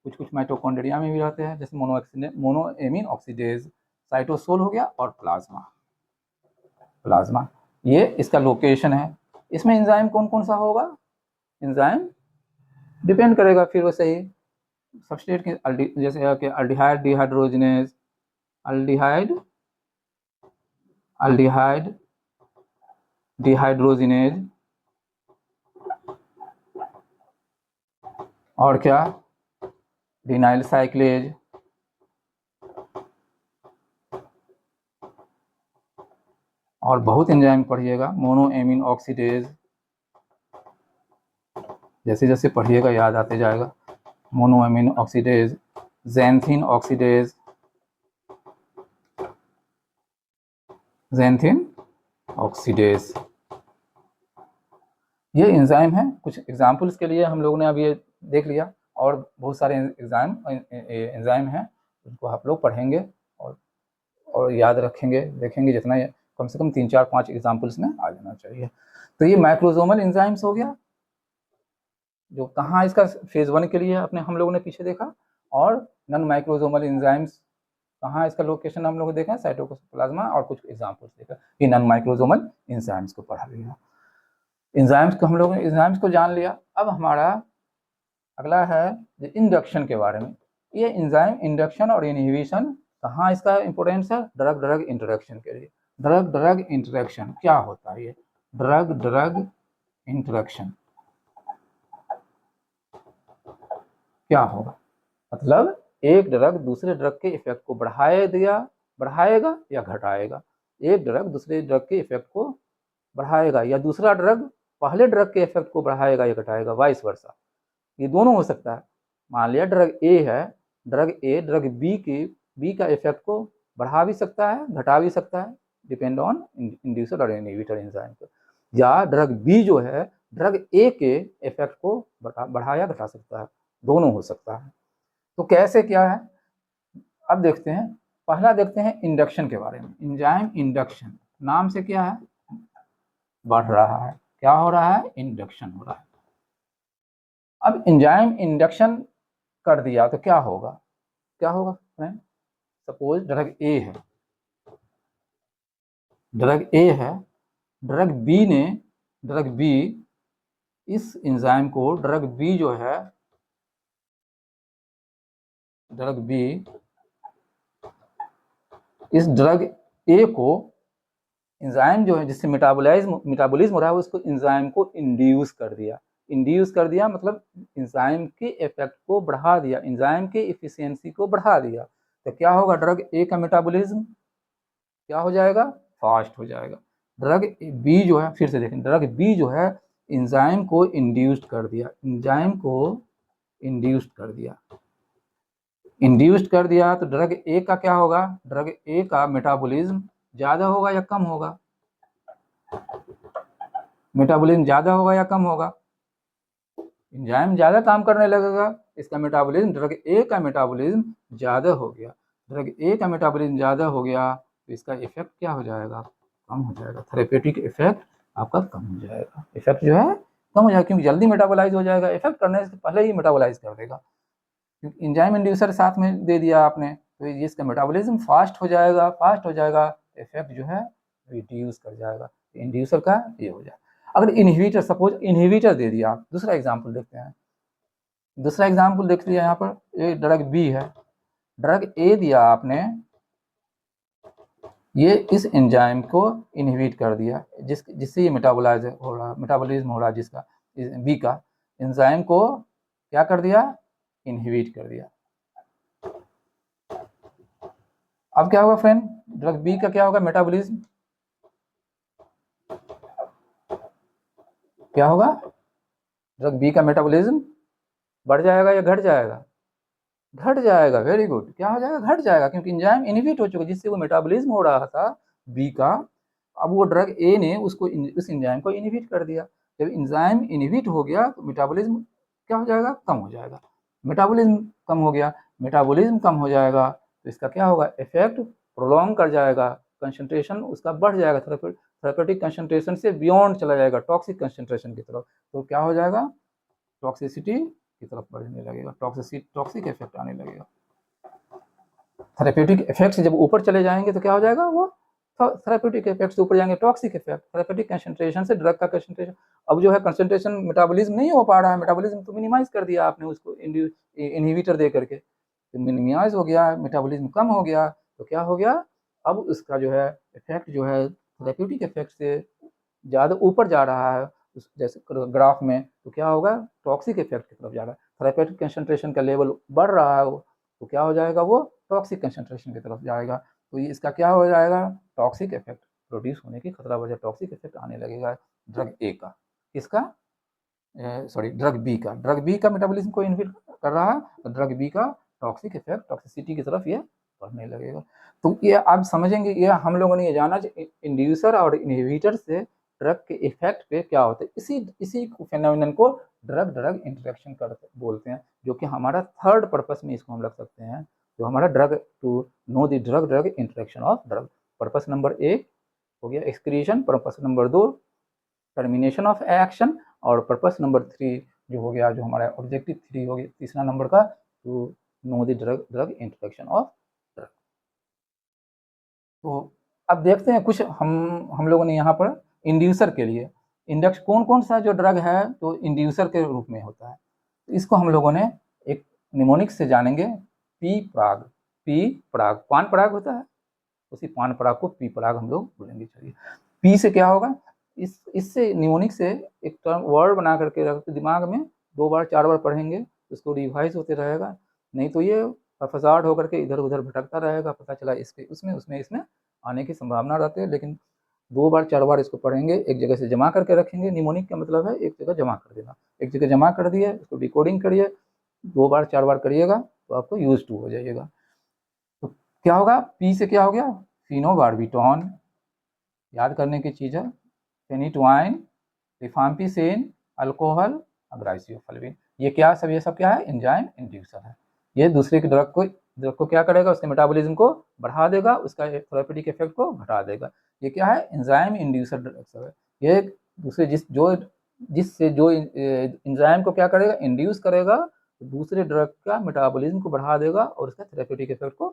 कुछ कुछ माइटोकॉन्ड्रिया में भी रहते हैं, जैसे मोनोएमीन ऑक्सीडेज, साइटोसोल हो गया, और प्लाज्मा, प्लाज्मा ये इसका लोकेशन है। इसमें एंजाइम कौन कौन सा होगा, एंजाइम डिपेंड करेगा फिर वैसे ही सबस्ट्रेट के, जैसे कि aldehyde dehydrogenase, aldehyde aldehyde dehydrogenase, और क्या, डिनाइल साइक्लेज, और बहुत एंजाइम पढ़िएगा, मोनोएमीन ऑक्सीडेज, जैसे जैसे पढ़िएगा याद आते जाएगा, monoamine oxidase, xanthine oxidase, xanthine oxidase, ये एंजाइम है। कुछ एग्जाम्पल्स के लिए हम लोगों ने अब ये देख लिया, और बहुत सारे एंजाइम हैं, उनको आप लोग पढ़ेंगे और याद रखेंगे, देखेंगे, जितना कम से कम 3 4 5 एग्जाम्पल्स में आ जाना चाहिए। तो ये माइक्रोजोमल एंजाइम्स हो गया, जो कहाँ इसका फेज 1 के लिए अपने हम लोगों ने पीछे देखा, और नॉन माइक्रोजोमल एंजाइम्स कहाँ इसका लोकेशन हम लोग देखा, साइटोप्लाज्मा, और कुछ एग्जाम्पल्स देखा, ये नॉन माइक्रोजोमल एंजाइम्स को पढ़ा लिया। एंजाइम्स को हम लोग ने एंजाइम्स को जान लिया। अब हमारा अगला है इंडक्शन के बारे में। ये एंजाइम इंडक्शन और इनहिबिशन कहाँ इसका इंपोर्टेंस है, ड्रग ड्रग इंटरेक्शन के लिए। ड्रग ड्रग इंटरेक्शन क्या होता है, ये ड्रग ड्रग इंटरेक्शन क्या होगा, मतलब एक ड्रग दूसरे ड्रग के इफेक्ट को बढ़ाएगा या घटाएगा, एक ड्रग दूसरे ड्रग के इफेक्ट को बढ़ाएगा, या दूसरा ड्रग पहले ड्रग के इफेक्ट को बढ़ाएगा या घटाएगा, वाइस वर्सा, ये दोनों हो सकता है। मान लिया ड्रग ए है, ड्रग ए ड्रग बी का इफेक्ट को बढ़ा भी सकता है, घटा भी सकता है, डिपेंड ऑन इंड्यूसर और इनहिबिटर एंजाइम को। या ड्रग बी जो है ड्रग ए के इफेक्ट को बढ़ा या घटा सकता है, दोनों हो सकता है। तो कैसे क्या है, अब देखते हैं। पहला देखते हैं इंडक्शन के बारे में। एंजाइम इंडक्शन नाम से क्या है, बढ़ रहा है, क्या हो रहा है, इंडक्शन हो रहा है। अब एंजाइम इंडक्शन कर दिया तो क्या होगा, क्या होगा फ्रेंड, सपोज ड्रग ए है, ड्रग ए है, ड्रग बी इस एंजाइम को, ड्रग बी जो है, ड्रग बी इस ड्रग ए को, एंजाइम जो है जिससे मेटाबॉलिज्म हो रहा है, उसको एंजाइम को इंड्यूस कर दिया, मतलब एंजाइम के इफेक्ट को बढ़ा दिया, एंजाइम के एफिशिएंसी को बढ़ा दिया। तो क्या होगा, ड्रग ए का मेटाबॉलिज्म क्या हो जाएगा, फास्ट हो जाएगा। ड्रग बी जो है, फिर से देखें, ड्रग बी जो है एंजाइम को इंड्यूस्ड कर दिया, एंजाइम को इंड्यूस्ड कर दिया, इंड्यूस्ड कर दिया, तो ड्रग ए का क्या होगा, ड्रग ए का मेटाबॉलिज्म ज़्यादा होगा या कम होगा, मेटाबॉलिज्म ज़्यादा होगा या कम होगा, एंजाइम ज़्यादा काम करने लगेगा, इसका मेटाबॉलिज्म, ड्रग ए का मेटाबॉलिज्म ज़्यादा हो गया, ड्रग ए का मेटाबॉलिज्म ज़्यादा हो गया, तो इसका इफेक्ट क्या हो जाएगा, कम हो जाएगा, थेरेपेटिक इफेक्ट आपका कम हो जाएगा, इफेक्ट जो है कम हो जाएगा, क्योंकि जल्दी मेटाबोलाइज हो जाएगा, इफेक्ट करने से पहले ही मेटाबोलाइज कर देगा, क्योंकि एंजाइम इंड्यूसर साथ में दे दिया आपने, तो इसका मेटाबॉलिज्म फास्ट हो जाएगा, इफेक्ट जो है रिड्यूस कर जाएगा, इंड्यूसर का ये हो जाएगा। अगर इनहिबिटर, सपोज इनहिबिटर दे दिया, दूसरा एग्जाम्पल देखते हैं, दूसरा एग्जाम्पल देख लिया, यहाँ पर ये ड्रग बी है, ड्रग ए दिया आपने, ये इस एंजाइम को इनहिबिट कर दिया, जिससे ये मेटाबोलाइज हो रहा, मेटाबॉलिज्म हो रहा जिसका, बी का, एंजाइम को क्या कर दिया, इनहिबिट कर दिया। अब क्या होगा फ्रेंड, ड्रग बी का क्या होगा, मेटाबॉलिज्म क्या होगा, ड्रग बी का मेटाबॉलिज्म बढ़ जाएगा या घट जाएगा, घट जाएगा। वेरी गुड, क्या हो जाएगा, घट जाएगा, क्योंकि एंजाइम इनहिबिट हो चुका है, जिससे वो मेटाबॉलिज्म हो रहा था बी का, अब वो ड्रग ए ने उसको उस एंजाइम को इनहिबिट कर दिया। जब एंजाइम इनहिबिट हो गया तो मेटाबॉलिज्म क्या हो जाएगा, कम हो जाएगा। मेटाबॉलिज्म कम हो गया, मेटाबॉलिज्म कम हो जाएगा तो इसका क्या होगा, इफेक्ट प्रोलॉन्ग कर जाएगा, कंसंट्रेशन उसका बढ़ जाएगा, थेरेपेटिक कंसंट्रेशन से बियॉन्ड चला जाएगा टॉक्सिक कंसंट्रेशन की तरफ। तो क्या हो जाएगा, टॉक्सिसिटी की तरफ बढ़ने लगेगा, टॉक्सिक इफेक्ट आने लगेगा। थेरेप्यूटिक इफेक्ट से जब ऊपर चले जाएंगे तो क्या हो जाएगा, वो थेरेप्यूटिक इफेक्ट से ऊपर जाएंगे, टॉक्सिक इफेक्ट, थेरेप्यूटिक कंसंट्रेशन से ड्रग का कंसंट्रेशन, अब जो है कंसंट्रेशन मेटाबॉलिज्म नहीं हो पा रहा है, मेटाबॉलिज्म तो मिनिमाइज कर दिया आपने उसको इनहिबिटर दे करके, तो मिनिमाइज हो गया, मेटाबॉलिज्म कम हो गया, तो क्या हो गया, अब उसका जो है इफेक्ट जो है थेरेप्यूटिक इफेक्ट से ज़्यादा ऊपर जा रहा है, जैसे ग्राफ में, तो क्या होगा, टॉक्सिक इफेक्ट की तरफ जा रहा है, थेरेप्यूटिक कंसंट्रेशन का लेवल बढ़ रहा है, तो क्या हो जाएगा, वो टॉक्सिक कंसंट्रेशन की तरफ जाएगा, तो ये इसका क्या हो जाएगा, टॉक्सिक इफेक्ट प्रोड्यूस होने की खतरा बढ़ जाए, टॉक्सिक इफेक्ट आने लगेगा ड्रग ए का, किसका, सॉरी ड्रग बी का मेटाबॉलिज्म को इनहिबिट कर रहा है, तो ड्रग बी का टॉक्सिक इफेक्ट, टॉक्सिसिटी की तरफ ये बढ़ने लगेगा। तो ये आप समझेंगे, ये हम लोगों ने ये जाना इंड्यूसर और इनहिबिटर से ड्रग के इफेक्ट पे क्या होता है, इसी फेनोमेनन को ड्रग ड्रग इंटरेक्शन करते बोलते हैं, जो कि हमारा थर्ड पर्पस में इसको हम रख सकते हैं, जो हमारा drug to know the drug drug interaction of drug. Purpose number 1 हो गया excretion, purpose number 2 termination of action, और पर्पस नंबर 3 जो हो गया, जो हमारा ऑब्जेक्टिव 3 हो गया तीसरा नंबर का, to know the drug drug interaction of drug. तो अब देखते हैं कुछ हम लोगों ने यहाँ पर इंड्यूसर के लिए इंडेक्स कौन कौन सा जो ड्रग है तो इंड्यूसर के रूप में होता है, तो इसको हम लोगों ने एक निमोनिक्स से जानेंगे, पी पराग पान पराग होता है, उसी पान पराग को पी पराग हम लोग बोलेंगे। चलिए, पी से क्या होगा, इससे निमोनिक से एक टर्म वर्ड बना करके रख दिमाग में, 2 बार 4 बार पढ़ेंगे उसको रिवाइज होते रहेगा, नहीं तो ये फसाड होकर के इधर उधर भटकता रहेगा, पता चला इसके उसमें उसमें इसमें आने की संभावना रहती है। लेकिन 2 बार 4 बार इसको पढ़ेंगे, एक जगह से जमा करके रखेंगे, निमोनिक का मतलब है एक जगह जमा कर देना, एक जगह जमा कर दिए उसको डिकोडिंग करिए, 2 बार 4 बार करिएगा तो आपको यूज टू हो जाइएगा। तो क्या होगा, पी से क्या हो गया, फिनोबार्बिटॉन, याद करने की चीज़ है, फेनिटवाइन, रिफाम्पिसिन, अल्कोहल, अब्राइसियोफल्विन, ये क्या सब, ये सब क्या है, एंजाइम इंड्यूसर है। ये दूसरे के ड्रग को क्या करेगा, उसके मेटाबॉलिज्म को बढ़ा देगा, उसका थेरेप्यूटिक इफेक्ट को घटा देगा। ये क्या है, एंजाइम इंड्यूसर ड्रग सब है। ये दूसरे जिससे जो एंजाइम को क्या करेगा, इंड्यूस करेगा, तो दूसरे ड्रग का मेटाबॉलिज्म को बढ़ा देगा और उसका थेरेप्यूटिक इफेक्ट को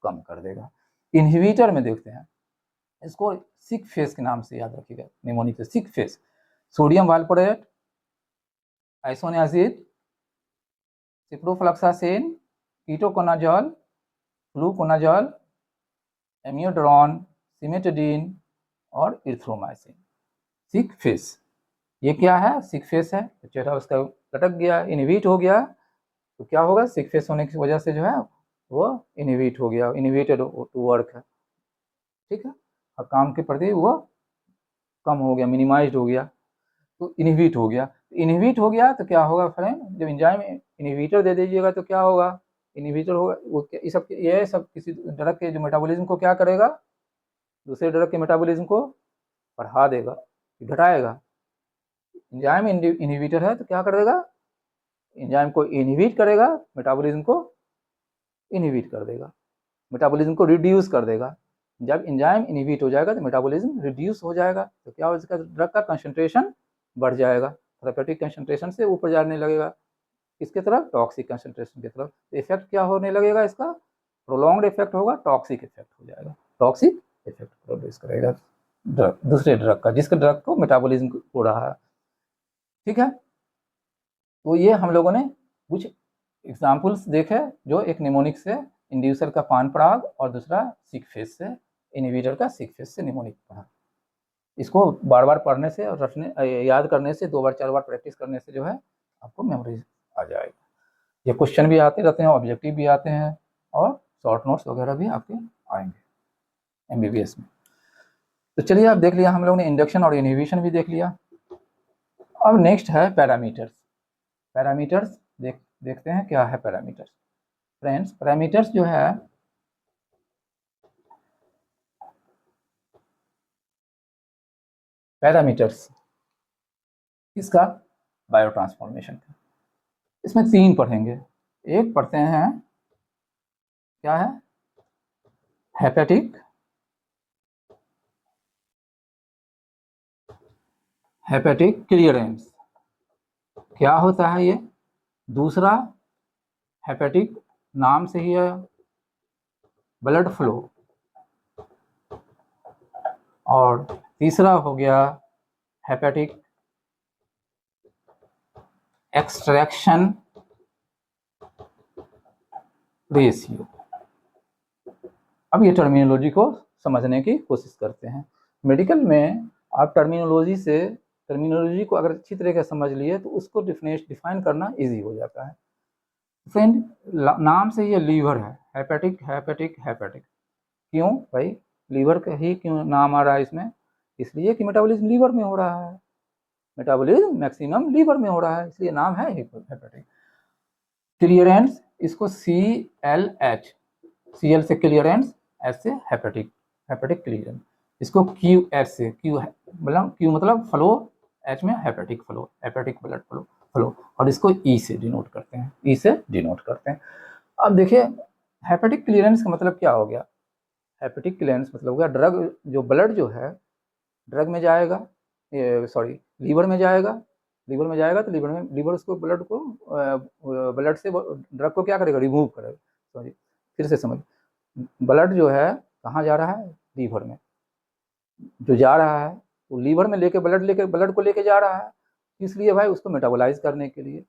कम कर देगा। इनहिबिटर में देखते हैं, इसको सिक फेस के नाम से याद रखिएगा, निमोनिक से sick face, sodium valproate, isoniazid, ciprofloxacin, ketoconazole, fluconazole, amiodarone, cimetidine और इरिथ्रोमाइसिन। सिक फेस, ये क्या है, सिक फेस है, तो चेहरा उसका लटक गया, इनहिबिट हो गया, तो क्या होगा, सिक फेस होने की वजह से जो है वो इनहिबिट हो गया, इनहिबिटेड टू वर्क है, ठीक है, और काम के प्रति वो कम हो गया, मिनिमाइज्ड हो गया, तो इनहिबिट हो गया। इनहिबिट हो गया तो क्या होगा फ्रेंड, जब एंजाइम इनहिबिटर दे दीजिएगा तो क्या होगा, इनहिबिटर होगा वो, ये सब किसी ड्रग के जो मेटाबॉलिज्म को क्या करेगा, दूसरे ड्रग के मेटाबॉलिज्म को बढ़ा देगा, घटाएगा। एंजाइम इनहिबिटर है तो क्या कर देगा, एंजाइम को इनहिबिट करेगा, मेटाबॉलिज्म को इनहिबिट कर देगा, मेटाबॉलिज्म को रिड्यूस कर देगा। जब एंजाइम इनहिबिट हो जाएगा तो मेटाबॉलिज्म रिड्यूस हो जाएगा, तो क्या हो जाएगा, ड्रग का कंसंट्रेशन बढ़ जाएगा, थेरेप्यूटिक कंसंट्रेशन से ऊपर जाने लगेगा, किसके तरफ, टॉक्सिक कंसंट्रेशन की तरफ। तो इफेक्ट क्या होने लगेगा, इसका प्रोलॉन्ग्ड इफेक्ट होगा, टॉक्सिक इफेक्ट हो जाएगा, टॉक्सिक इफेक्ट प्रोड्यूस करेगा ड्रग, दूसरे ड्रग का, जिसके ड्रग को मेटाबॉलिज्म हो रहा है, ठीक है। तो ये हम लोगों ने कुछ एग्जाम्पल्स देखे, जो एक निमोनिक से इंड्यूसर का पान पराग और दूसरा सिक फेस से इनहिबिटर का सिक फेस से निमोनिक पराग। इसको बार बार पढ़ने से और रखने याद करने से 2 बार 4 बार प्रैक्टिस करने से जो है आपको मेमोरी आ जाएगा। ये क्वेश्चन भी आते रहते हैं, ऑब्जेक्टिव भी आते हैं और शॉर्ट नोट्स वगैरह भी आपके आएंगे MBBS में। तो चलिए आप देख लिया हम लोग ने इंडक्शन और इनहिबिशन भी देख लिया। अब नेक्स्ट है पैरामीटर्स। पैरामीटर्स देखते हैं क्या है पैरामीटर्स। फ्रेंड्स पैरामीटर्स जो है पैरामीटर्स किसका, बायो ट्रांसफॉर्मेशन का। इसमें 3 पढ़ेंगे। एक पढ़ते हैं क्या है, हेपेटिक क्लियरेंस, क्या होता है ये। दूसरा हेपेटिक नाम से ही है ब्लड फ्लो, और तीसरा हो गया हेपेटिक एक्सट्रैक्शन रेशियो। अब ये टर्मिनोलॉजी को समझने की कोशिश करते हैं। मेडिकल में आप टर्मिनोलॉजी को अगर अच्छी तरह से समझ लिए तो उसको डिफाइन करना इजी हो जाता है। फ्रेंड नाम से ये लीवर है, हेपेटिक हेपेटिक हेपेटिक। क्यों भाई, लीवर का ही क्यों नाम आ रहा है इसमें, इसलिए कि मेटाबॉलिज्म लीवर में हो रहा है, मेटाबॉलिज्म मैक्सिमम लीवर में हो रहा है, इसलिए नाम है हेपेटिक। क्लियरेंस, इसको CLH, Cl से क्लियरेंस, S से हेपेटिक क्लियरेंस। इसको QH से, Q मतलब फ्लो, H में hepatic flow, hepatic blood flow, और इसको E से डिनोट करते हैं, अब देखिए हेपेटिक क्लियरेंस का मतलब क्या हो गया। हेपेटिक क्लियरेंस मतलब हो गया ड्रग जो ब्लड जो है ड्रग में जाएगा, लीवर में जाएगा तो लीवर उसको ब्लड से ड्रग को क्या करेगा, रिमूव करेगा। सॉरी फिर से समझ, ब्लड जो है कहाँ जा रहा है, लीवर में जो जा रहा है वो लीवर में ब्लड को लेके जा रहा है, इसलिए भाई उसको मेटाबोलाइज करने के लिए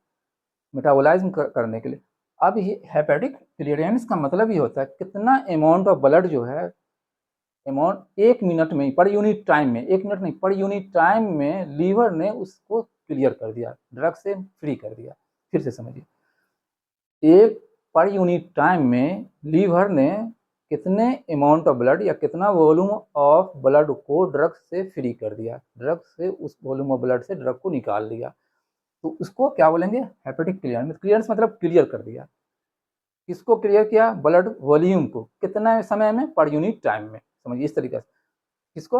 अब ये हेपेटिक क्लियरेंस का मतलब ये होता है कितना अमाउंट ऑफ ब्लड जो है, अमाउंट 1 मिनट में, पर यूनिट टाइम में, 1 मिनट नहीं पर यूनिट टाइम में लीवर ने उसको क्लियर कर दिया, ड्रग से फ्री कर दिया। फिर से समझिए, एक पर यूनिट टाइम में लीवर ने कितने अमाउंट ऑफ ब्लड या कितना वॉल्यूम ऑफ ब्लड को ड्रग से फ्री कर दिया, ड्रग से उस वॉल्यूम ऑफ ब्लड से ड्रग को निकाल दिया, तो उसको क्या बोलेंगे, हेपेटिक क्लियरेंस। क्लियरेंस मतलब क्लियर कर दिया। किसको क्लियर किया, ब्लड वॉल्यूम को, कितना समय में, पर यूनिट टाइम में। समझिए इस तरीके से, किसको,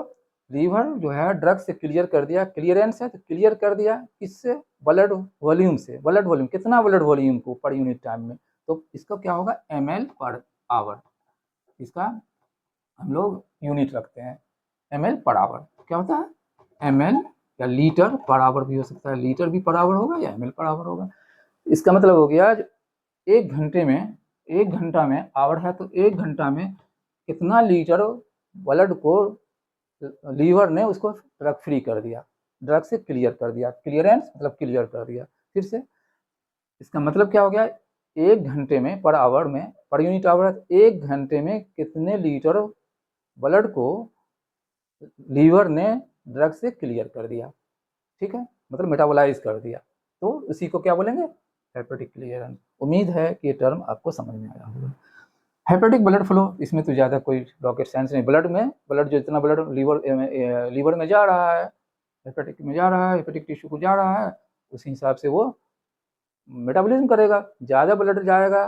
लीवर जो है ड्रग से क्लियर कर दिया, क्लियरेंस है तो क्लियर कर दिया किससे, ब्लड वॉल्यूम से। ब्लड वॉल्यूम कितना, ब्लड वॉल्यूम को पर यूनिट टाइम में, तो इसका क्या होगा, ml पर आवर। इसका हम लोग यूनिट रखते हैं ml पर आवर। क्या होता है, ml या लीटर पर आवर भी हो सकता है, लीटर भी पर आवर होगा या ml पर आवर होगा। इसका मतलब हो गया 1 घंटे में, 1 घंटा में, आवर है तो 1 घंटा में कितना लीटर ब्लड को लीवर ने उसको ड्रग फ्री कर दिया, ड्रग से क्लियर कर दिया। क्लियरेंस मतलब क्लियर कर दिया। फिर से इसका मतलब क्या हो गया, 1 घंटे में, पर आवर में, पर यूनिट आवर, 1 घंटे में कितने लीटर ब्लड को लीवर ने ड्रग से क्लियर कर दिया, ठीक है, मतलब मेटाबोलाइज कर दिया, तो इसी को क्या बोलेंगे, हेपेटिक क्लियरेंस। उम्मीद है कि ये टर्म आपको समझ में आया होगा। हेपेटिक ब्लड फ्लो, इसमें तो ज़्यादा कोई रॉकेट साइंस नहीं, ब्लड जो इतना ब्लड लीवर में जा रहा है, हेपेटिक में जा रहा है, हेपेटिक टिश्यू को जा रहा है, उसी हिसाब से वो मेटाबॉलिज्म करेगा। ज़्यादा ब्लड जाएगा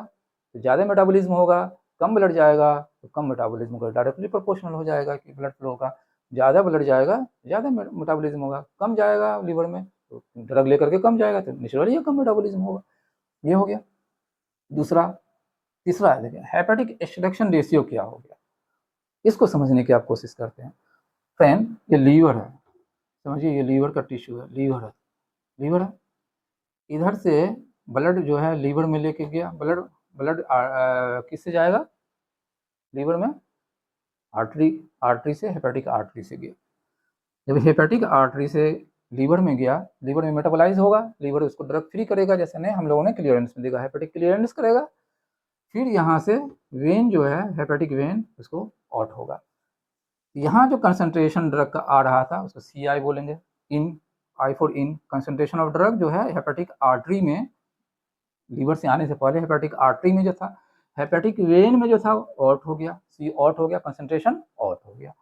तो ज़्यादा मेटाबॉलिज्म होगा, कम ब्लड जाएगा तो कम मेटाबॉलिज्म होगा, डायरेक्टली प्रोपोर्शनल हो जाएगा कि ब्लड फ्लो का। ज़्यादा ब्लड जाएगा ज़्यादा मेटाबॉलिज्म होगा, कम जाएगा लीवर में तो ड्रग लेकर के कम जाएगा तो नेचुरली कम मेटाबॉलिज्म होगा। ये हो गया दूसरा। तीसरा है, देखिए हेपेटिक एक्सट्रैक्शन रेशियो क्या हो गया, इसको समझने की आप कोशिश करते हैं। फ्रेंड ये लीवर है, समझिए ये लीवर का टिश्यू है, लीवर है, इधर से ब्लड जो है लीवर में लेके गया, ब्लड किससे जाएगा, लीवर में आर्टरी से, हेपेटिक आर्टरी से गया। जब हेपेटिक आर्टरी से लीवर में गया, लीवर में मेटाबोलाइज होगा, लीवर उसको ड्रग फ्री करेगा, जैसे ने हम लोगों ने क्लियरेंस में देखा, हेपेटिक क्लियरेंस करेगा। फिर यहाँ से वेन जो है हेपेटिक वेन उसको आउट होगा। यहाँ जो कंसंट्रेशन ड्रग का आ रहा था उसको CI बोलेंगे, इन, I for in, concentration of drug जो है हेपेटिक आर्टरी में, लीवर से आने से पहले हेपेटिक आर्टरी में जो था, हेपेटिक वेन में जो था ऑट हो गया, सी ऑट हो गया, कंसंट्रेशन ऑट हो गया।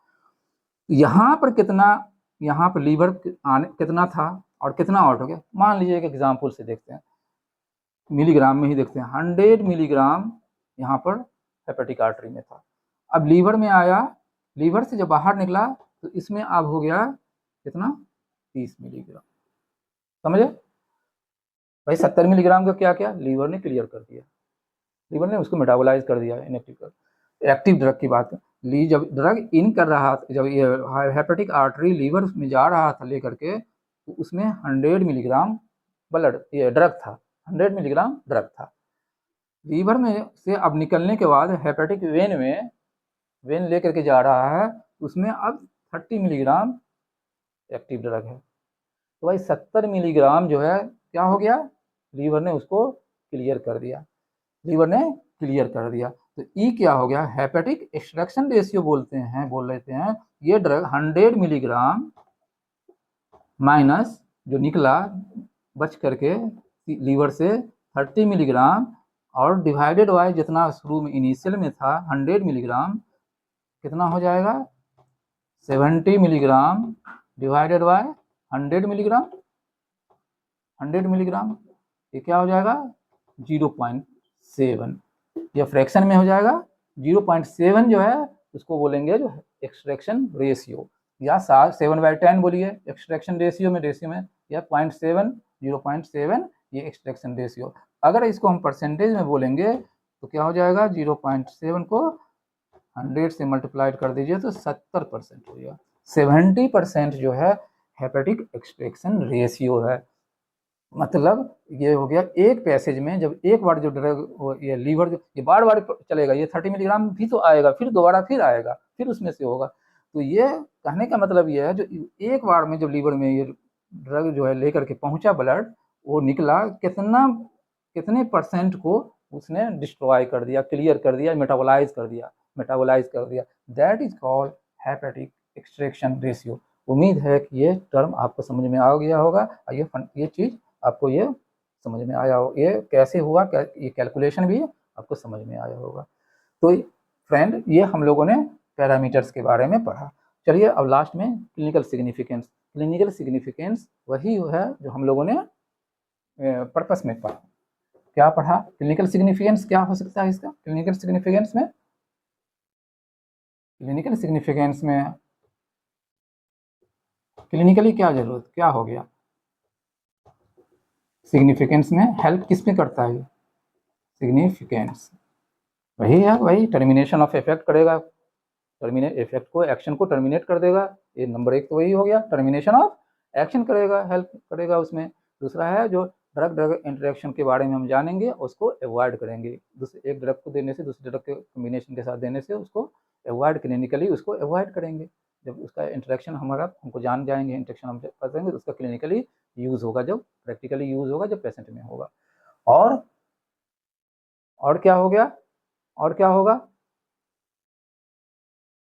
यहाँ पर कितना, यहाँ पर लीवर कितना था और कितना ऑट हो गया, मान लीजिए एक एग्जाम्पल से देखते हैं, मिलीग्राम में ही देखते हैं। 100 मिलीग्राम यहाँ पर हेपेटिक आर्टरी में था, अब लीवर में आया, लीवर से जब बाहर निकला तो इसमें अब हो गया कितना, 30 मिलीग्राम। समझे भाई, 70 मिलीग्राम का क्या क्या लीवर ने क्लियर कर दिया, लीवर ने उसको मेटाबोलाइज कर दिया, इनएक्टिव कर। एक्टिव ड्रग की बात ली, जब ड्रग इन कर रहा था, जब ये हेपेटिक आर्टरी लीवर में जा रहा था लेकर के, तो उसमें 100 मिलीग्राम ब्लड ये ड्रग था, 100 मिलीग्राम ड्रग था। लीवर में से अब निकलने के बाद हेपेटिक वेन में, वेन लेकर के जा रहा है, उसमें अब 30 मिलीग्राम एक्टिव ड्रग है। तो भाई 70 मिलीग्राम जो है क्या हो गया, लीवर ने उसको क्लियर कर दिया, लीवर ने क्लियर कर दिया। तो ई क्या हो गया, हेपेटिक एक्सट्रैक्शन रेशियो बोलते हैं, बोल लेते हैं। ये ड्रग 100 मिलीग्राम माइनस जो निकला बच करके लीवर से 30 मिलीग्राम, और डिवाइडेड बाय जितना शुरू में इनिशियल में था 100 मिलीग्राम, कितना हो जाएगा 70 milligram divided by 100 milligram, 100 milligram, ये क्या हो जाएगा 0.7, यह फ्रैक्शन में हो जाएगा 0.7 जो है उसको बोलेंगे जो एक्सट्रैक्शन रेशियो, या 7/10 बोलिए एक्सट्रैक्शन रेशियो में, या 0.7, 0.7 ये एक्सट्रैक्शन रेशियो। अगर इसको हम परसेंटेज में बोलेंगे तो क्या हो जाएगा, 0.7 को 100 से मल्टीप्लाइड कर दीजिए तो 70% हो गया। 70% जो है हेपेटिक एक्सट्रैक्शन रेशियो है। मतलब ये हो गया एक पैसेज में, जब एक बार जो ड्रग ये लीवर जो ये बार बार चलेगा, ये 30 मिलीग्राम भी तो आएगा, फिर दोबारा फिर आएगा, फिर उसमें से होगा। तो ये कहने का मतलब ये है, जो एक बार में जब लीवर में ये ड्रग जो है लेकर के पहुंचा ब्लड, वो निकला कितने परसेंट को उसने डिस्ट्रॉय कर दिया, क्लियर कर दिया, मेटाबोलाइज कर दिया। That is called hepatic extraction ratio. उम्मीद है कि ये टर्म आपको समझ में आ गया होगा, ये चीज आपको ये समझ में आया हो, ये कैसे हुआ, ये कैलकुलेशन भी आपको समझ में आया होगा। तो फ्रेंड, ये हम लोगों ने पैरामीटर्स के बारे में पढ़ा। चलिए अब लास्ट में क्लिनिकल सिग्निफिकेंस वही है जो हम लोगों ने पर्पस में पढ़ा। क्या पढ़ा, क्लिनिकल सिग्निफिकेंस क्या हो सकता है इसका, क्लिनिकल सिग्निफिकेंस में क्लिनिकली क्या जरूरत, क्या हो गया, सिग्निफिकेंस में हेल्प किस में करता है, सिग्निफिकेंस वही है, वही टर्मिनेशन ऑफ इफेक्ट करेगा, इफेक्ट को, एक्शन को टर्मिनेट कर देगा। ये नंबर 1 तो वही हो गया, टर्मिनेशन ऑफ एक्शन करेगा, हेल्प करेगा उसमें। दूसरा है जो ड्रग इंटरेक्शन के बारे में हम जानेंगे, उसको अवॉइड करेंगे, एक ड्रग को देने से दूसरे ड्रग के कॉम्बिनेशन के साथ देने से उसको अवॉइड, क्लिनिकली उसको अवॉइड करेंगे। जब उसका इंटरेक्शन हमको जान जाएंगे, इंटरेक्शन हम करेंगे तो उसका क्लिनिकली यूज होगा, जब प्रैक्टिकली यूज होगा, जब पेशेंट में होगा। और क्या हो गया, और क्या होगा,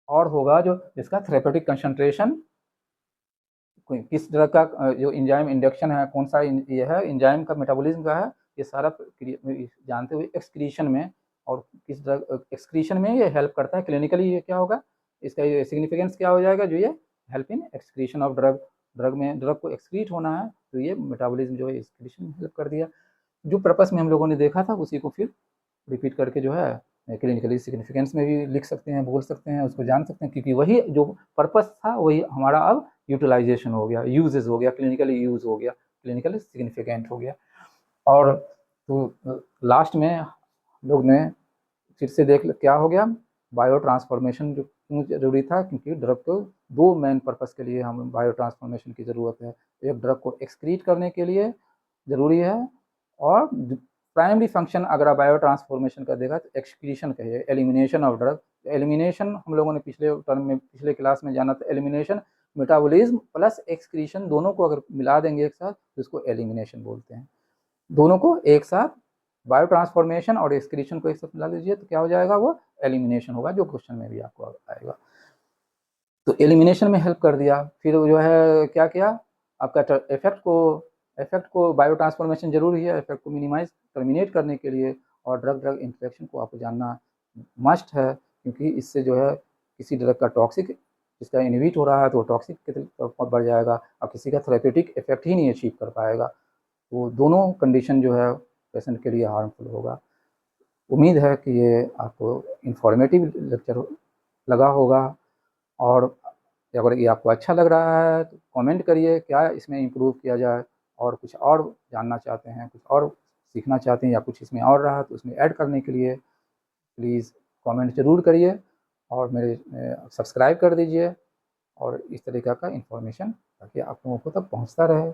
और होगा जो जिसका थेरेपेटिक कंसंट्रेशन, किस तरह का जो एंजाइम इंडक्शन है, कौन सा ये है एंजाइम का, मेटाबॉलिज्म का है, ये सारा जानते हुए एक्सक्रीशन में, और किस ड्रग एक्सक्रीशन में ये हेल्प करता है क्लिनिकली, ये क्या होगा, इसका ये सिग्निफिकेंस क्या हो जाएगा, जो ये help in excretion of drug में ड्रग को एक्सक्रीट होना है, तो ये मेटाबॉलिज्म जो है एक्सक्रीशन में हेल्प कर दिया। जो पर्पस में हम लोगों ने देखा था उसी को फिर रिपीट करके जो है क्लिनिकली सिग्निफिकेंस में भी लिख सकते हैं, बोल सकते हैं, उसको जान सकते हैं, क्योंकि वही जो पर्पस था वही हमारा अब यूटिलाइजेशन हो गया, यूजेस हो गया, क्लिनिकली यूज हो गया, क्लिनिकली सिग्निफिकेंट हो गया। और तो लास्ट में लोग ने फिर से देख क्या हो गया, बायो ट्रांसफॉर्मेशन जो क्यों जरूरी था, क्योंकि ड्रग को 2 मेन पर्पस के लिए हम बायो ट्रांसफॉर्मेशन की ज़रूरत है। एक ड्रग को एक्सक्रीट करने के लिए ज़रूरी है, और प्राइमरी फंक्शन अगर आप बायो ट्रांसफॉर्मेशन का देखा तो एक्सक्रीशन का है, एलिमिनेशन ऑफ ड्रग। एलिमिनेशन हम लोगों ने पिछले क्लास में जाना था, एलिमिनेशन मेटाबॉलिज्म प्लस एक्सक्रीशन दोनों को अगर मिला देंगे एक साथ तो इसको एलिमिनेशन बोलते हैं। दोनों को एक साथ, बायो ट्रांसफॉर्मेशन और एक्सक्रीशन को एक साथ मिला लीजिए तो क्या हो जाएगा, वो एलिमिनेशन होगा, जो क्वेश्चन में भी आपको आएगा। तो एलिमिनेशन में हेल्प कर दिया। फिर जो है क्या किया, आपका इफेक्ट को बायो ट्रांसफॉर्मेशन जरूरी है इफेक्ट को मिनिमाइज टर्मिनेट करने के लिए, और ड्रग इंटरेक्शन को आपको जानना मस्ट है, क्योंकि इससे जो है किसी ड्रग का टॉक्सिक जिसका इनहिबिट हो रहा है तो टॉक्सिक की तरफ बढ़ जाएगा और किसी का थेरेपेटिक इफेक्ट ही नहीं अचीव कर पाएगा। तो दोनों कंडीशन जो है पेशेंट के लिए हार्मफुल होगा। उम्मीद है कि ये आपको इन्फॉर्मेटिव लेक्चर लगा होगा, और अगर ये आपको अच्छा लग रहा है तो कमेंट करिए क्या इसमें इम्प्रूव किया जाए, और कुछ और जानना चाहते हैं, कुछ और सीखना चाहते हैं या कुछ इसमें और रहा तो उसमें ऐड करने के लिए प्लीज़ कमेंट ज़रूर करिए और मेरे सब्सक्राइब कर दीजिए, और इस तरीक़ा का इन्फॉर्मेशन ताकि आप लोगों को तक पहुंचता रहे।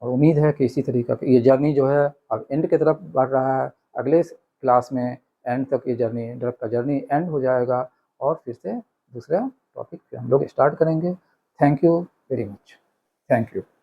और उम्मीद है कि इसी तरीक़ा का ये जर्नी जो है अब एंड की तरफ बढ़ रहा है। अगले क्लास में एंड तक ये जर्नी ड्रग का जर्नी एंड हो जाएगा और फिर से दूसरा टॉपिक फिर हम लोग स्टार्ट करेंगे। Thank you very much. Thank you.